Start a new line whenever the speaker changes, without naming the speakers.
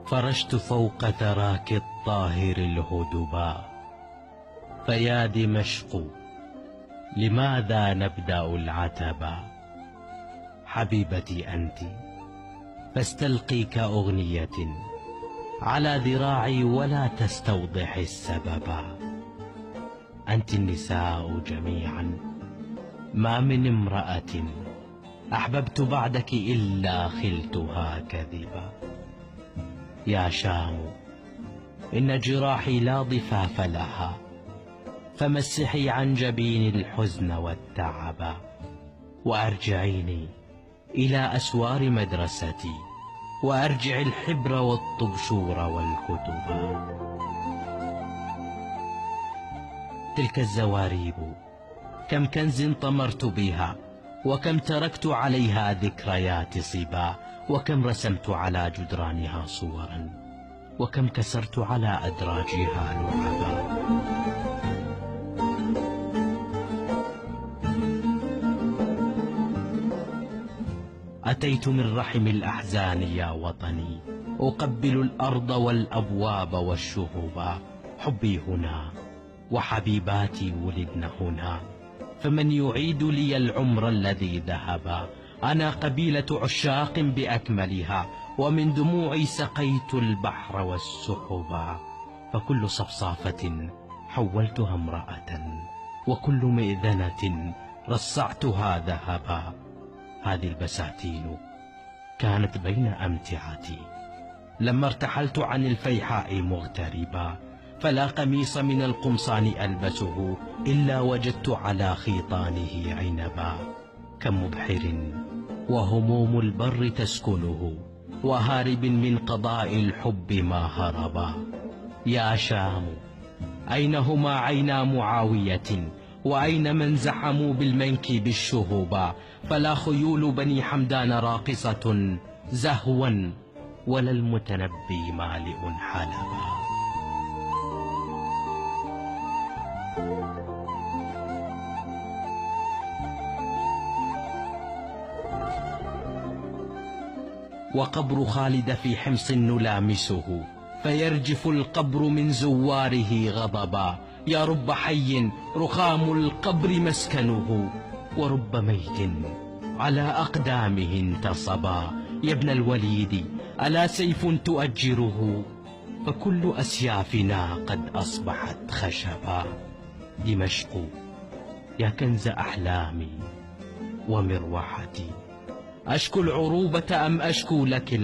فرشت فوق ثراك الطاهر الهدبا. فيا دمشق لماذا نبدأ العتبا؟ حبيبتي أنت فاستلقي كأغنية على ذراعي ولا تستوضح السببا. أنت النساء جميعا ما من امرأة أحببت بعدك إلا خلتها كذبا. يا شام إن جراحي لا ضفاف لها، فمسحي عن جبين الحزن والتعبا. وأرجعيني إلى أسوار مدرستي، وأرجع الحبر والطبشور والكتبا. تلك الزواريب كم كنز طمرت بها، وكم تركت عليها ذكريات صبا. وكم رسمت على جدرانها صورا، وكم كسرت على أدراجها لعبا. أتيت من رحم الأحزان يا وطني، أقبل الأرض والأبواب والشهوبا. حبي هنا وحبيباتي ولدن هنا، فمن يعيد لي العمر الذي ذهبا؟ أنا قبيلة عشاق بأكملها، ومن دموعي سقيت البحر والسحبا. فكل صفصافة حولتها امرأة، وكل مئذنة رصعتها ذهبا. هذه البساتين كانت بين أمتعتي لما ارتحلت عن الفيحاء مغتربا. فلا قميص من القمصان ألبسه إلا وجدت على خيطانه عنبا. كم مبحر وهموم البر تسكنه، وهارب من قضاء الحب ما هربا. يا شام أين هما عينا معاوية، وأين من زحموا بالمنكب الشهبا؟ فلا خيول بني حمدان راقصة زهوا، ولا المتنبي مالئ حلبا. وقبر خالد في حمص نلامسه، فيرجف القبر من زواره غضبا. يا رب حي رخام القبر مسكنه، ورب ميت على أقدامه انتصبا. يا ابن الوليد ألا سيف تؤجره؟ فكل أسيافنا قد أصبحت خشبا. دمشق يا كنز أحلامي ومروحتي، أشكو العروبة أم أشكو لك